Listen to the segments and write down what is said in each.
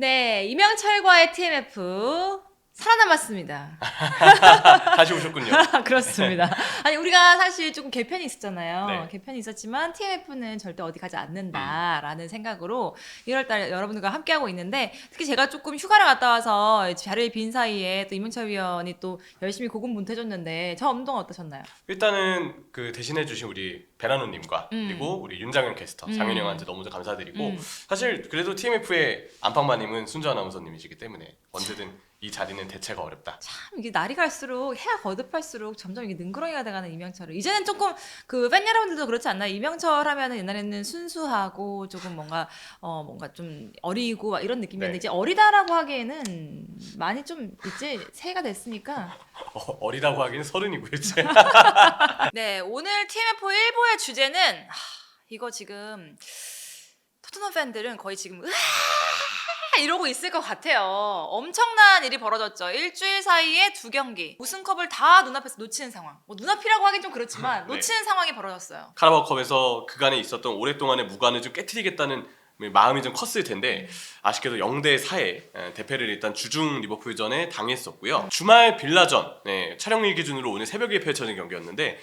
네, 이명철과의 TMF 살아남았습니다. 다시 오셨군요. 그렇습니다. 아니 우리가 사실 조금 개편이 있었잖아요. 네. 개편이 있었지만 TMF는 절대 어디 가지 않는다라는 생각으로 1월달 여러분들과 함께하고 있는데 특히 제가 조금 휴가를 갔다 와서 자리에 빈 사이에 또 이명철 위원이 또 열심히 고군분투해줬는데 저 운동 어떠셨나요? 일단은 그 대신해주신 우리 베라노님과 그리고 우리 윤장현 캐스터, 장현이 형한테 너무 감사드리고 사실 그래도 TMF의 안방마님은 순주 아나운서님이시기 때문에 언제든 이 자리는 대체가 어렵다. 참 이게 날이 갈수록 해가 거듭할수록 점점 이게 능그렁이가 돼가는 이명철을 이제는 조금 그 팬 여러분들도 그렇지 않나요? 이명철 하면은 옛날에는 순수하고 조금 뭔가 좀 어리고 막 이런 느낌이었는데 네. 이제 어리다라고 하기에는 많이 좀 이제 새해가 됐으니까 어리다고 하기는 서른이고요 이제. 네 오늘 TMF 1부의 주제는 이거 지금 토트넘 팬들은 거의 지금 이러고 있을 것 같아요. 엄청난 일이 벌어졌죠. 일주일 사이에 2경기 우승컵을 다 눈앞에서 놓치는 상황. 뭐 눈앞이라고 하긴 좀 그렇지만 네. 놓치는 상황이 벌어졌어요. 카라바오컵에서 그간에 있었던 오랫동안의 무관을 좀 깨트리겠다는 마음이 좀 컸을 텐데 아쉽게도 0대4에 대패를 일단 주중 리버풀전에 당했었고요. 주말 빌라전 촬영일 기준으로 오늘 새벽에 펼쳐진 경기였는데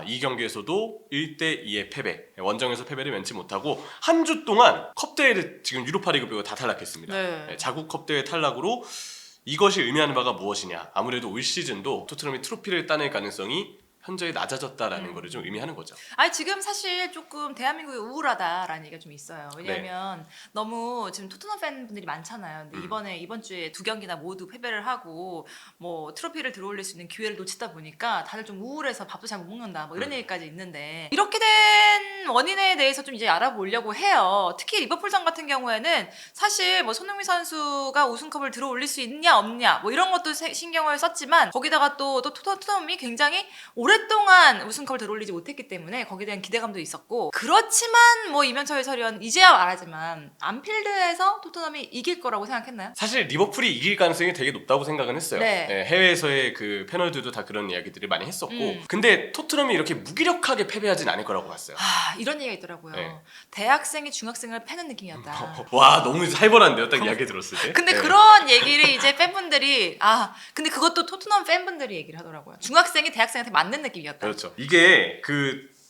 이 경기에서도 1대2의 패배, 원정에서 패배를 면치 못하고 한 주 동안 컵대회를 지금 유로파리그 빼고 다 탈락했습니다. 네. 자국 컵대회 탈락으로 이것이 의미하는 바가 무엇이냐, 아무래도 올 시즌도 토트넘이 트로피를 따낼 가능성이 현저히 낮아졌다라는 거를 좀 의미하는 거죠. 아니 지금 사실 조금 대한민국이 우울하다라는 얘기가 좀 있어요. 왜냐하면 너무 지금 토트넘 팬분들이 많잖아요. 근데 이번 주에 2경기나 모두 패배를 하고 뭐 트로피를 들어올릴 수 있는 기회를 놓치다 보니까 다들 좀 우울해서 밥도 잘 못 먹는다 뭐 이런 얘기까지 있는데 이렇게 된 원인에 대해서 좀 이제 알아보려고 해요. 특히 리버풀전 같은 경우에는 사실 뭐 손흥민 선수가 우승컵을 들어올릴 수 있냐 없냐 뭐 이런 것도 신경을 썼지만 거기다가 또 토트넘이 굉장히 오랫동안 우승컵을 들어올리지 못했기 때문에 거기에 대한 기대감도 있었고 그렇지만 뭐 이명철 해설위원 이제야 말하지만 안필드에서 토트넘이 이길 거라고 생각했나요? 사실 리버풀이 이길 가능성이 되게 높다고 생각은 했어요. 네. 해외에서의 그 패널들도 다 그런 이야기들을 많이 했었고 근데 토트넘이 이렇게 무기력하게 패배하진 않을 거라고 봤어요. 이런 얘기가 있더라고요. 네. 대학생이 중학생을 패는 느낌이었다. 와 너무 살벌한데요 딱 이야기 들었을 때. 근데 네. 그런 얘기를 이제 팬분들이 근데 그것도 토트넘 팬분들이 얘기를 하더라고요. 중학생이 대학생한테 맞는 느낌이었다. 그렇죠. 이게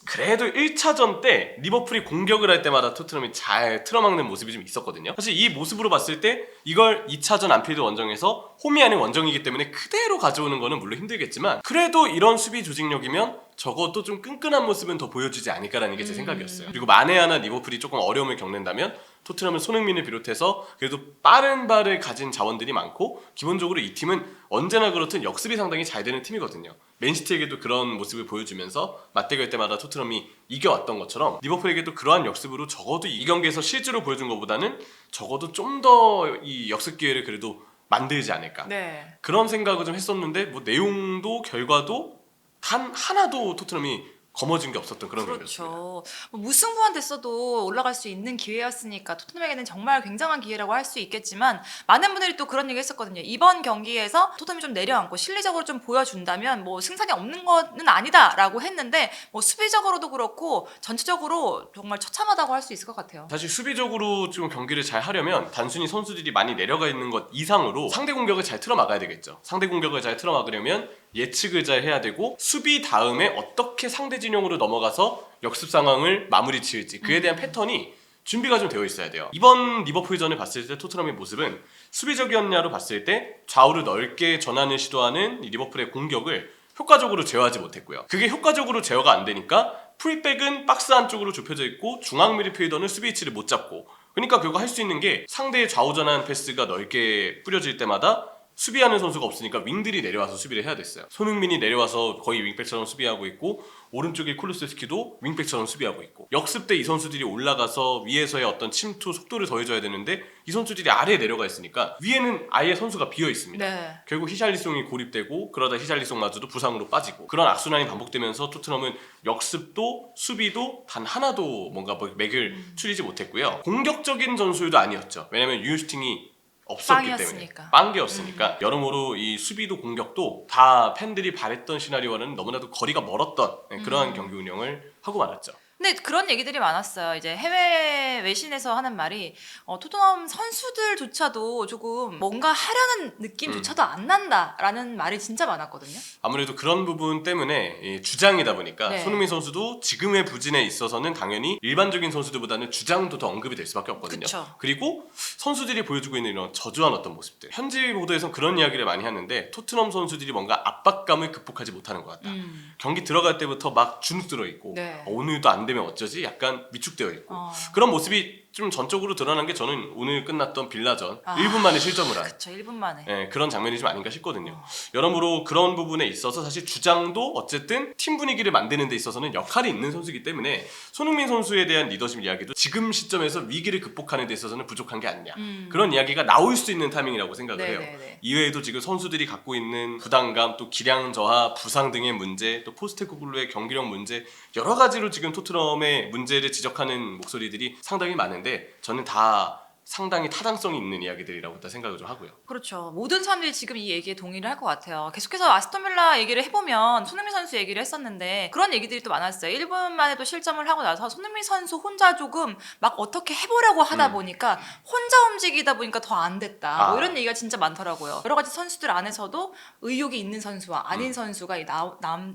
그래도 1차전 때 리버풀이 공격을 할 때마다 토트넘이 잘 틀어막는 모습이 좀 있었거든요. 사실 이 모습으로 봤을 때 이걸 2차전 안필드 원정에서 홈이 아닌 원정이기 때문에 그대로 가져오는 거는 물론 힘들겠지만 그래도 이런 수비 조직력이면 적어도 좀 끈끈한 모습은 더 보여주지 않을까라는 게 제 생각이었어요. 그리고 만에 하나 리버풀이 조금 어려움을 겪는다면 토트넘은 손흥민을 비롯해서 그래도 빠른 발을 가진 자원들이 많고 기본적으로 이 팀은 언제나 그렇듯 역습이 상당히 잘 되는 팀이거든요. 맨시티에게도 그런 모습을 보여주면서 맞대결 때마다 토트넘이 이겨왔던 것처럼 리버풀에게도 그러한 역습으로 적어도 이 경기에서 실제로 보여준 것보다는 적어도 좀 더 이 역습 기회를 그래도 만들지 않을까. 네. 그런 생각을 좀 했었는데 뭐 내용도 결과도 단 하나도 토트넘이 거머쥔 게 없었던 그런 경기였습니다. 그렇죠. 뭐 무승부만 됐어도 올라갈 수 있는 기회였으니까 토트넘에게는 정말 굉장한 기회라고 할 수 있겠지만 많은 분들이 또 그런 얘기 했었거든요. 이번 경기에서 토트넘이 좀 내려앉고 실리적으로 좀 보여준다면 뭐 승산이 없는 거는 아니다라고 했는데 뭐 수비적으로도 그렇고 전체적으로 정말 처참하다고 할 수 있을 것 같아요. 사실 수비적으로 좀 경기를 잘 하려면 단순히 선수들이 많이 내려가 있는 것 이상으로 상대 공격을 잘 틀어막아야 되겠죠. 상대 공격을 잘 틀어막으려면 예측을 잘 해야 되고 수비 다음에 어떻게 상대 진영으로 넘어가서 역습 상황을 마무리 지을지 그에 대한 패턴이 준비가 좀 되어 있어야 돼요. 이번 리버풀전을 봤을 때 토트넘의 모습은 수비적이었냐로 봤을 때 좌우를 넓게 전환을 시도하는 이 리버풀의 공격을 효과적으로 제어하지 못했고요. 그게 효과적으로 제어가 안 되니까 풀백은 박스 안쪽으로 좁혀져 있고 중앙 미드필더는 수비 위치를 못 잡고 그러니까 결국 할 수 있는 게 상대의 좌우 전환 패스가 넓게 뿌려질 때마다 수비하는 선수가 없으니까 윙들이 내려와서 수비를 해야 됐어요. 손흥민이 내려와서 거의 윙백처럼 수비하고 있고 오른쪽에 쿨루세스키도 윙백처럼 수비하고 있고 역습 때 이 선수들이 올라가서 위에서의 어떤 침투 속도를 더해줘야 되는데 이 선수들이 아래에 내려가 있으니까 위에는 아예 선수가 비어 있습니다. 네. 결국 히샬리송이 고립되고 그러다 히샬리송마저도 부상으로 빠지고 그런 악순환이 반복되면서 토트넘은 역습도 수비도 단 하나도 뭔가 맥을 추리지 못했고요. 공격적인 전술도 아니었죠. 왜냐면 유슈팅이 없었기 빵이었으니까. 때문에 빵개였으니까 여러모로 이 수비도 공격도 다 팬들이 바랬던 시나리오와는 너무나도 거리가 멀었던 그러한 경기 운영을 하고 말았죠. 근데 그런 얘기들이 많았어요. 이제 해외 외신에서 하는 말이 토트넘 선수들조차도 조금 뭔가 하려는 느낌조차도 안 난다라는 말이 진짜 많았거든요. 아무래도 그런 부분 때문에 이 주장이다 보니까 네. 손흥민 선수도 지금의 부진에 있어서는 당연히 일반적인 선수들보다는 주장도 더 언급이 될 수밖에 없거든요. 그쵸. 그리고 선수들이 보여주고 있는 이런 저조한 어떤 모습들. 현지 보도에서는 그런 이야기를 많이 하는데 토트넘 선수들이 뭔가 압박감을 극복하지 못하는 것 같다. 경기 들어갈 때부터 막 주눅 들어 있고 네. 오늘도 안 되면 어쩌지? 약간 위축되어 있고 어. 그런 모습이 좀 전적으로 드러난 게 저는 오늘 끝났던 빌라전 아, 1분 만에 실점을 한 그쵸, 1분 만에. 예, 그런 장면이 좀 아닌가 싶거든요. 여러모로 그런 부분에 있어서 사실 주장도 어쨌든 팀 분위기를 만드는 데 있어서는 역할이 있는 선수이기 때문에 손흥민 선수에 대한 리더십 이야기도 지금 시점에서 위기를 극복하는 데 있어서는 부족한 게 아니냐. 그런 이야기가 나올 수 있는 타이밍이라고 생각을 해요. 네네네. 이외에도 지금 선수들이 갖고 있는 부담감, 또 기량 저하, 부상 등의 문제, 또 포스테코글루의 경기력 문제 여러 가지로 지금 토트넘의 문제를 지적하는 목소리들이 상당히 많은데 저는 다 상당히 타당성이 있는 이야기들이라고 일단 생각을 좀 하고요. 그렇죠. 모든 사람들이 지금 이 얘기에 동의를 할 것 같아요. 계속해서 아스톤빌라 얘기를 해보면 손흥민 선수 얘기를 했었는데 그런 얘기들이 또 많았어요. 1분 만에도 실점을 하고 나서 손흥민 선수 혼자 조금 막 어떻게 해보려고 하다 보니까 혼자 움직이다 보니까 더 안 됐다. 뭐 이런 얘기가 진짜 많더라고요. 여러 가지 선수들 안에서도 의욕이 있는 선수와 아닌 선수가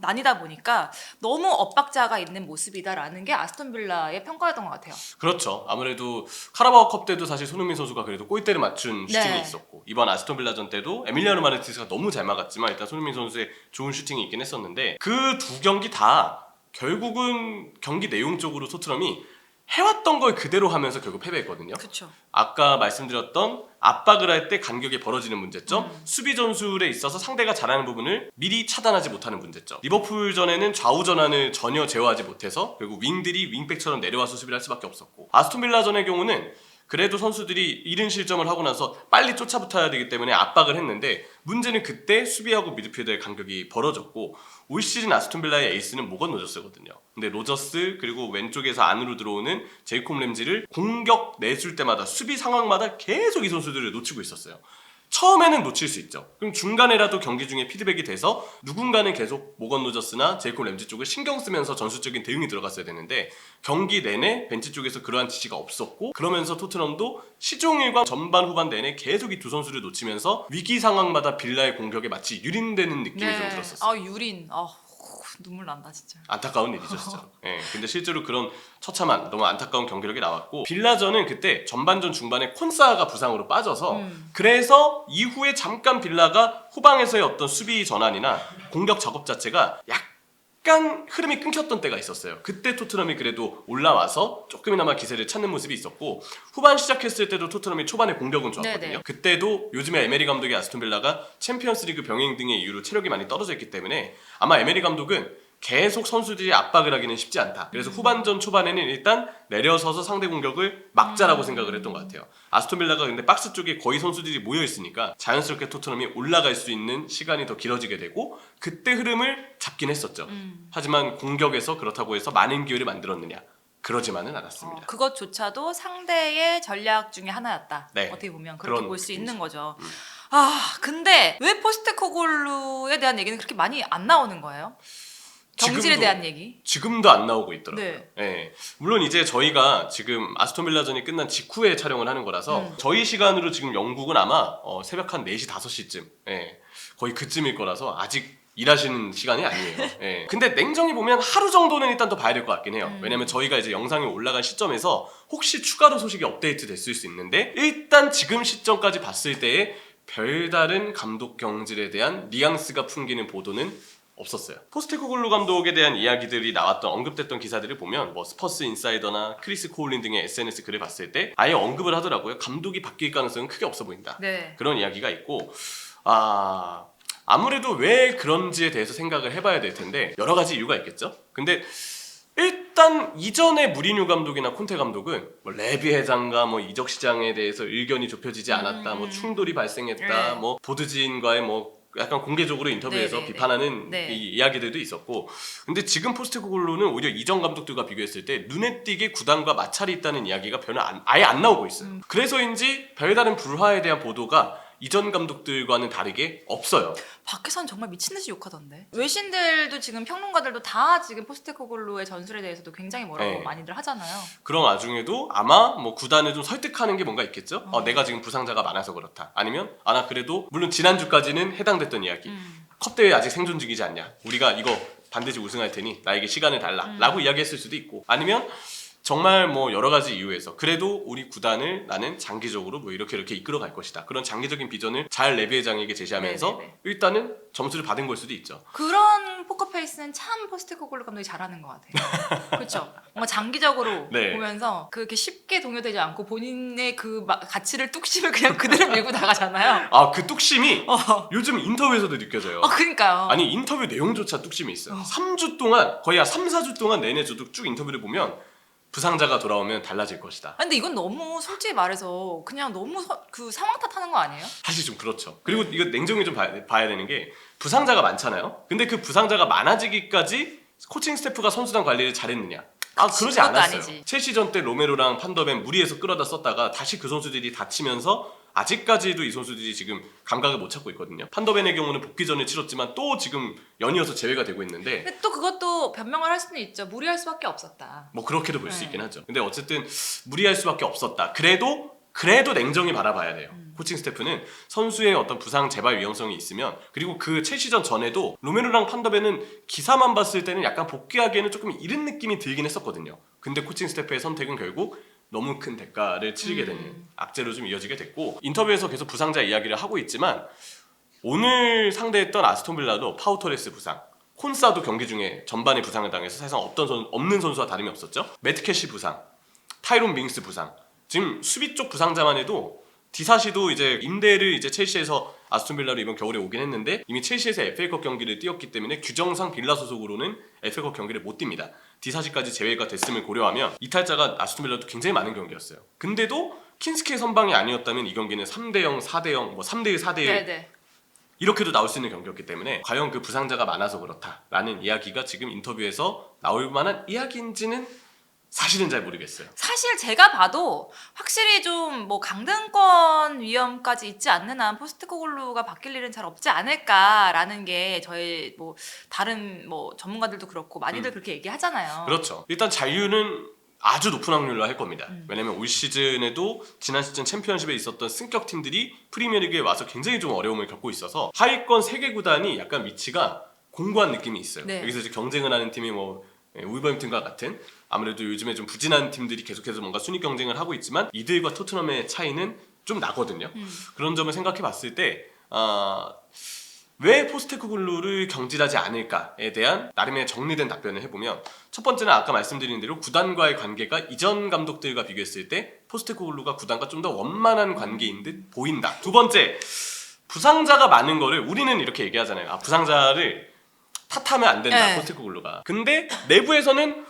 나뉘다 보니까 너무 엇박자가 있는 모습이다라는 게 아스톤빌라의 평가였던 것 같아요. 그렇죠. 아무래도 카라바오컵 때도 사실 손흥민 선수가 그래도 골대를 맞춘 슈팅이 네. 있었고 이번 아스톤 빌라전 때도 에밀리아노 마르티스가 너무 잘 막았지만 일단 손흥민 선수의 좋은 슈팅이 있긴 했었는데 그 두 경기 다 결국은 경기 내용적으로 토트넘이 해왔던 걸 그대로 하면서 결국 패배했거든요. 그렇죠. 아까 말씀드렸던 압박을 할 때 간격이 벌어지는 문제점, 수비 전술에 있어서 상대가 잘하는 부분을 미리 차단하지 못하는 문제점. 리버풀전에는 좌우 전환을 전혀 제어하지 못해서 결국 윙들이 윙백처럼 내려와서 수비를 할 수밖에 없었고 아스톤 빌라전의 경우는 그래도 선수들이 이른 실점을 하고 나서 빨리 쫓아붙어야 되기 때문에 압박을 했는데 문제는 그때 수비하고 미드필더의 간격이 벌어졌고 올 시즌 아스톤 빌라의 에이스는 모건 로저스거든요. 근데 로저스 그리고 왼쪽에서 안으로 들어오는 제이콥 램지를 공격 내줄 때마다 수비 상황마다 계속 이 선수들을 놓치고 있었어요. 처음에는 놓칠 수 있죠. 그럼 중간에라도 경기 중에 피드백이 돼서 누군가는 계속 모건 로저스나 제이콥 램지 쪽을 신경 쓰면서 전술적인 대응이 들어갔어야 되는데 경기 내내 벤치 쪽에서 그러한 지시가 없었고 그러면서 토트넘도 시종일관 전반 후반 내내 계속 이 두 선수를 놓치면서 위기 상황마다 빌라의 공격에 마치 유린되는 느낌이 좀 들었었어요. 아, 유린. 눈물 난다 진짜. 안타까운 일이죠 진짜. 예, 근데 실제로 그런 처참한 너무 안타까운 경기력이 나왔고 빌라전은 그때 전반전 중반에 콘사가 부상으로 빠져서 그래서 이후에 잠깐 빌라가 후방에서의 어떤 수비 전환이나 공격 작업 자체가 약간 흐름이 끊겼던 때가 있었어요. 그때 토트넘이 그래도 올라와서 조금이나마 기세를 찾는 모습이 있었고 후반 시작했을 때도 토트넘이 초반에 공격은 좋았거든요. 네네. 그때도 요즘에 에메리 감독의 아스톤 빌라가 챔피언스리그 병행 등의 이유로 체력이 많이 떨어져 있기 때문에 아마 에메리 감독은 계속 선수들이 압박을 하기는 쉽지 않다. 그래서 후반전 초반에는 일단 내려서서 상대 공격을 막자라고 생각을 했던 것 같아요. 아스톤 빌라가 근데 박스 쪽에 거의 선수들이 모여 있으니까 자연스럽게 토트넘이 올라갈 수 있는 시간이 더 길어지게 되고 그때 흐름을 잡긴 했었죠. 하지만 공격에서 그렇다고 해서 많은 기회를 만들었느냐? 그러지만은 않았습니다. 그것조차도 상대의 전략 중에 하나였다. 네. 어떻게 보면 그렇게 그런 볼 수 느낌이죠. 있는 거죠. 근데 왜 포스테코글루에 대한 얘기는 그렇게 많이 안 나오는 거예요? 경질에 지금도- 대한 얘기. 지금도 안 나오고 있더라고요. 네. 예. 물론 이제 저희가 지금 아스톤 빌라전이 끝난 직후에 촬영을 하는 거라서 저희 시간으로 지금 영국은 아마 새벽 한 4시, 5시쯤 거의 그쯤일 거라서 아직 일하시는 시간이 아니에요. 예. 근데 냉정히 보면 하루 정도는 일단 더 봐야 될 것 같긴 해요. 왜냐면 저희가 이제 영상이 올라간 시점에서 혹시 추가로 소식이 업데이트 됐을 수 있는데 일단 지금 시점까지 봤을 때에 별다른 감독 경질에 대한 뉘앙스가 풍기는 보도는 없었어요. 포스테코글루 감독에 대한 이야기들이 나왔던 언급됐던 기사들을 보면 뭐 스퍼스 인사이더나 크리스 코울린 등의 SNS 글을 봤을 때 아예 언급을 하더라고요. 감독이 바뀔 가능성은 크게 없어 보인다. 네. 그런 이야기가 있고 아무래도 왜 그런지에 대해서 생각을 해봐야 될 텐데 여러 가지 이유가 있겠죠. 근데 일단 이전에 무리뉴 감독이나 콘테 감독은 뭐 레비 회장과 뭐 이적 시장에 대해서 의견이 좁혀지지 않았다, 뭐 충돌이 발생했다, 네. 뭐 보드진과의 뭐 약간 공개적으로 인터뷰에서 네네네. 비판하는 네. 이 이야기들도 있었고, 근데 지금 포스테코글루는 오히려 이전 감독들과 비교했을 때 눈에 띄게 구단과 마찰이 있다는 이야기가 아예 안 나오고 있어요. 그래서인지 별다른 불화에 대한 보도가 이전 감독들과는 다르게 없어요. 밖에서는 정말 미친 듯이 욕하던데. 외신들도 지금 평론가들도 다 지금 포스테코글루의 전술에 대해서도 굉장히 뭐라고 네. 많이들 하잖아요. 그런 와중에도 아마 뭐 구단을 좀 설득하는 게 뭔가 있겠죠. 내가 지금 부상자가 많아서 그렇다. 아니면 나 그래도 물론 지난주까지는 해당됐던 이야기. 컵 대회 아직 생존 중이지 않냐. 우리가 이거 반드시 우승할 테니 나에게 시간을 달라라고 이야기했을 수도 있고, 아니면 정말 뭐 여러 가지 이유에서 그래도 우리 구단을 나는 장기적으로 뭐 이렇게 이끌어갈 것이다. 그런 장기적인 비전을 잘 레비 회장에게 제시하면서 네네네. 일단은 점수를 받은 걸 수도 있죠. 그런 포커페이스는 참 포스테코글루 감독이 잘하는 것 같아요. 그렇죠. 뭔가 장기적으로 네. 보면서 그렇게 쉽게 동요되지 않고 본인의 그 가치를 뚝심을 그냥 그대로 밀고 나가잖아요. 그 뚝심이 요즘 인터뷰에서도 느껴져요. 그러니까요. 아니 인터뷰 내용조차 뚝심이 있어요. 3주 동안 거의 한 3, 4주 동안 내내 저도 쭉 인터뷰를 보면 부상자가 돌아오면 달라질 것이다. 근데 이건 너무 솔직히 말해서 그냥 너무 그 상황 탓하는 거 아니에요? 사실 좀 그렇죠. 그리고 이거 냉정히 좀 봐야 되는 게 부상자가 많잖아요. 근데 그 부상자가 많아지기까지 코칭 스태프가 선수단 관리를 잘했느냐? 그러지 그것도 않았어요. 아니지. 첼시전 때 로메로랑 판더벤 무리해서 끌어다 썼다가 다시 그 선수들이 다치면서 아직까지도 이 선수들이 지금 감각을 못 찾고 있거든요. 판더벤의 경우는 복귀전을 치렀지만 또 지금 연이어서 제외가 되고 있는데 근데 또 그것도 변명을 할 수는 있죠. 무리할 수밖에 없었다. 뭐 그렇게도 볼 수 네. 있긴 하죠. 근데 어쨌든 무리할 수밖에 없었다. 그래도 냉정히 바라봐야 돼요. 코칭 스태프는 선수의 어떤 부상 재발 위험성이 있으면, 그리고 그 첼시전 전에도 로메로랑 판더벤은 기사만 봤을 때는 약간 복귀하기에는 조금 이른 느낌이 들긴 했었거든요. 근데 코칭 스태프의 선택은 결국 너무 큰 대가를 치르게 되는 악재로 좀 이어지게 됐고, 인터뷰에서 계속 부상자 이야기를 하고 있지만 오늘 상대했던 아스톤 빌라도 파우터레스 부상, 콘사도 경기 중에 전반에 부상을 당해서 사실상 없는 선수와 다름이 없었죠. 매트 캐시 부상, 타이론 밍스 부상. 지금 수비 쪽 부상자만 해도 디사시도 이제 임대를 이제 첼시에서 아스톤 빌라로 이번 겨울에 오긴 했는데 이미 첼시에서 FA컵 경기를 뛰었기 때문에 규정상 빌라 소속으로는 FA컵 경기를 못 뜁니다. 디사시까지 제외가 됐음을 고려하면 이탈자가 아스톤 빌라도 굉장히 많은 경기였어요. 근데도 킨스케의 선방이 아니었다면 이 경기는 3대0, 4대0, 뭐 3대1, 4대1 네네. 이렇게도 나올 수 있는 경기였기 때문에 과연 그 부상자가 많아서 그렇다라는 이야기가 지금 인터뷰에서 나올 만한 이야기인지는 사실은 잘 모르겠어요. 사실 제가 봐도 확실히 좀 뭐 강등권 위험까지 있지 않는 한 포스테코글루가 바뀔 일은 잘 없지 않을까라는 게 저희 뭐 다른 뭐 전문가들도 그렇고 많이들 그렇게 얘기하잖아요. 그렇죠. 일단 잔류는 아주 높은 확률로 할 겁니다. 왜냐면 올 시즌에도 지난 시즌 챔피언십에 있었던 승격 팀들이 프리미어리그에 와서 굉장히 좀 어려움을 겪고 있어서 하위권 3개 구단이 약간 위치가 공고한 느낌이 있어요. 네. 여기서 이제 경쟁을 하는 팀이 뭐 울버햄튼과 같은, 아무래도 요즘에 좀 부진한 팀들이 계속해서 뭔가 순위 경쟁을 하고 있지만 이들과 토트넘의 차이는 좀 나거든요. 그런 점을 생각해 봤을 때 왜 포스테코글루를 경질하지 않을까에 대한 나름의 정리된 답변을 해보면, 첫 번째는 아까 말씀드린 대로 구단과의 관계가 이전 감독들과 비교했을 때 포스테코글루가 구단과 좀 더 원만한 관계인 듯 보인다. 두 번째, 부상자가 많은 거를 우리는 이렇게 얘기하잖아요. 부상자를 탓하면 안 된다, 네. 포스테코글루가. 근데 내부에서는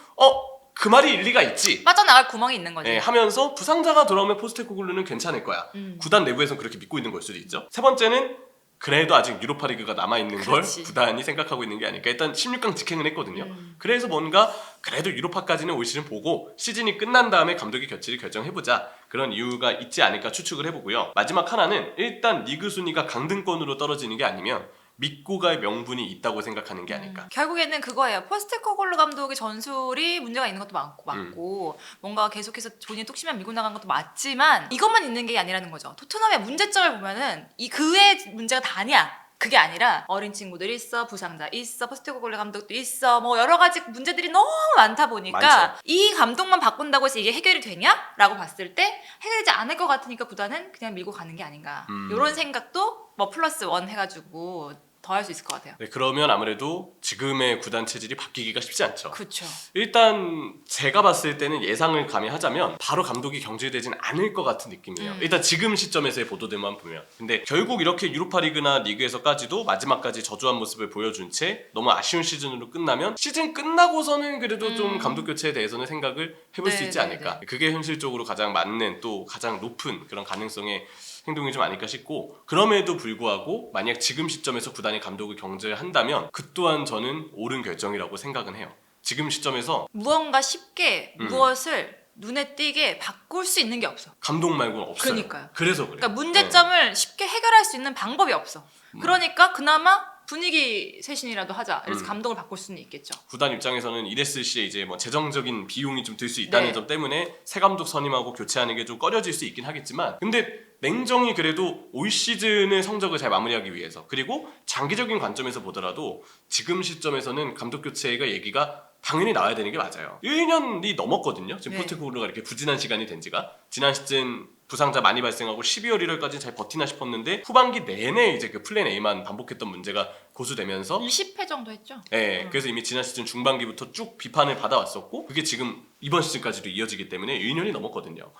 그 말이 일리가 있지. 빠져나갈 구멍이 있는 거지. 하면서 부상자가 돌아오면 포스테코글루는 괜찮을 거야. 구단 내부에서는 그렇게 믿고 있는 걸 수도 있죠. 세 번째는 그래도 아직 유로파리그가 남아있는 걸 그렇지. 구단이 생각하고 있는 게 아닐까. 일단 16강 직행을 했거든요. 그래서 뭔가 그래도 유로파까지는 올 시즌 보고 시즌이 끝난 다음에 감독의 교체를 결정해보자, 그런 이유가 있지 않을까 추측을 해보고요. 마지막 하나는 일단 리그 순위가 강등권으로 떨어지는 게 아니면 믿고 갈 명분이 있다고 생각하는 게 아닐까. 결국에는 그거예요. 포스테코글루 감독의 전술이 문제가 있는 것도 맞고 뭔가 계속해서 본인의 뚝심만 밀고 나간 것도 맞지만 이것만 있는 게 아니라는 거죠. 토트넘의 문제점을 보면은 그 외의 문제가 다 아니야. 그게 아니라 어린 친구들이 있어, 부상자 있어, 포스테코글루 감독도 있어, 뭐 여러 가지 문제들이 너무 많다 보니까 많죠. 이 감독만 바꾼다고 해서 이게 해결이 되냐? 라고 봤을 때 해결되지 않을 것 같으니까 구단은 그냥 밀고 가는 게 아닌가. 이런 생각도 뭐 플러스 원 해가지고 더 할 수 있을 것 같아요. 네, 그러면 아무래도 지금의 구단 체질이 바뀌기가 쉽지 않죠. 그렇죠. 일단 제가 봤을 때는 예상을 감히 하자면 바로 감독이 경질되진 않을 것 같은 느낌이에요. 일단 지금 시점에서의 보도들만 보면. 근데 결국 이렇게 유로파리그나 리그에서까지도 마지막까지 저조한 모습을 보여준 채 너무 아쉬운 시즌으로 끝나면 시즌 끝나고서는 그래도 좀 감독 교체에 대해서는 생각을 해볼 수 네, 있지 네, 않을까. 그게 현실적으로 가장 맞는, 또 가장 높은 그런 가능성의 행동이 좀 아닐까 싶고, 그럼에도 불구하고 만약 지금 시점에서 구단이 감독을 경질한다면 그 또한 저는 옳은 결정이라고 생각은 해요. 지금 시점에서 무언가 쉽게 무엇을 눈에 띄게 바꿀 수 있는 게 없어. 감독 말고는 없어요. 그러니까요. 그래서 그래요. 그러니까 문제점을 쉽게 해결할 수 있는 방법이 없어. 그러니까 그나마 분위기 쇄신이라도 하자. 그래서 감독을 바꿀 수는 있겠죠. 구단 입장에서는 이랬을 시에 이제 뭐 재정적인 비용이 좀 들 수 있다는 네. 점 때문에 새 감독 선임하고 교체하는 게 좀 꺼려질 수 있긴 하겠지만, 근데 냉정히 그래도 올 시즌의 성적을 잘 마무리하기 위해서, 그리고 장기적인 관점에서 보더라도 지금 시점에서는 감독 교체가 얘기가 당연히 나와야 되는 게 맞아요. 1년이 넘었거든요. 지금 네. 포스테코글루가 이렇게 부진한 시간이 된 지가. 지난 시즌 부상자 많이 발생하고 12월 1월까지 잘 버티나 싶었는데 후반기 내내 이제 그 플랜 A만 반복했던 문제가 고수되면서 20회 정도 했죠. 네, 그래서 이미 지난 시즌 중반기부터 쭉 비판을 받아왔었고, 그게 지금 이번 시즌까지도 이어지기 때문에 1년이 넘었거든요.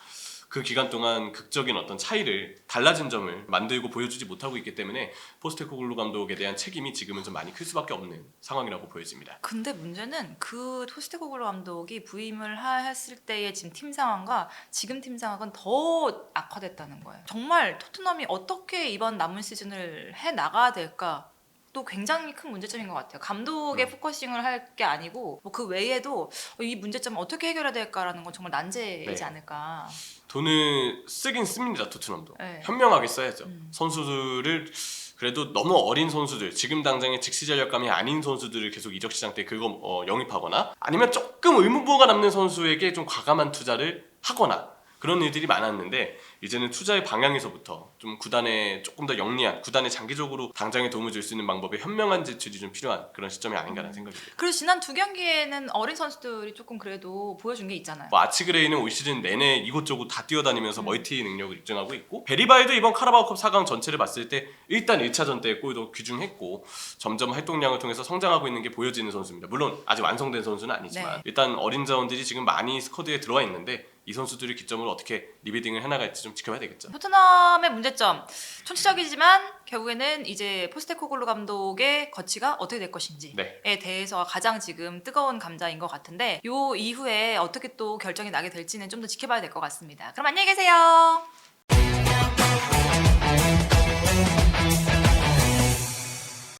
그 기간 동안 극적인 어떤 차이를, 달라진 점을 만들고 보여주지 못하고 있기 때문에 포스테코글루 감독에 대한 책임이 지금은 좀 많이 클 수밖에 없는 상황이라고 보여집니다. 근데 문제는 그 토스테코글루 감독이 부임을 했을 때의 지금 팀 상황과 지금 팀 상황은 더 악화됐다는 거예요. 정말 토트넘이 어떻게 이번 남은 시즌을 해 나가야 될까? 또 굉장히 큰 문제점인 것 같아요. 감독에 포커싱을 할 게 아니고 뭐 그 외에도 이 문제점을 어떻게 해결해야 될까라는 건 정말 난제이지 네. 않을까. 돈을 쓰긴 씁니다, 토트넘도. 네. 현명하게 써야죠. 선수들을, 그래도 너무 어린 선수들, 지금 당장의 즉시 전력감이 아닌 선수들을 계속 이적 시장 때 영입하거나, 아니면 조금 의무부호가 남는 선수에게 좀 과감한 투자를 하거나, 그런 일들이 많았는데 이제는 투자의 방향에서부터 좀 구단에 조금 더 영리한, 구단에 장기적으로 당장에 도움을 줄 수 있는 방법의 현명한 제출이 좀 필요한 그런 시점이 아닌가라는 생각이 듭니다. 그리고 지난 두 경기에는 어린 선수들이 조금 그래도 보여준 게 있잖아요. 뭐 아치그레이는 올 시즌 내내 이곳저곳 다 뛰어다니면서 멀티 능력을 입증하고 있고, 베리바이도 이번 카라바오컵 4강 전체를 봤을 때 일단 1차전 때 골도 귀중했고 점점 활동량을 통해서 성장하고 있는 게 보여지는 선수입니다. 물론 아직 완성된 선수는 아니지만 네. 일단 어린 자원들이 지금 많이 스쿼드에 들어와 있는데 이 선수들을 기점으로 어떻게 리빌딩을 해나갈지 좀 지켜봐야 되겠죠. 토트넘의 문제점, 총체적이지만 결국에는 이제 포스테코글루 감독의 거치가 어떻게 될 것인지에 네. 대해서 가장 지금 뜨거운 감자인 것 같은데 요 이후에 어떻게 또 결정이 나게 될지는 좀 더 지켜봐야 될 것 같습니다. 그럼 안녕히 계세요.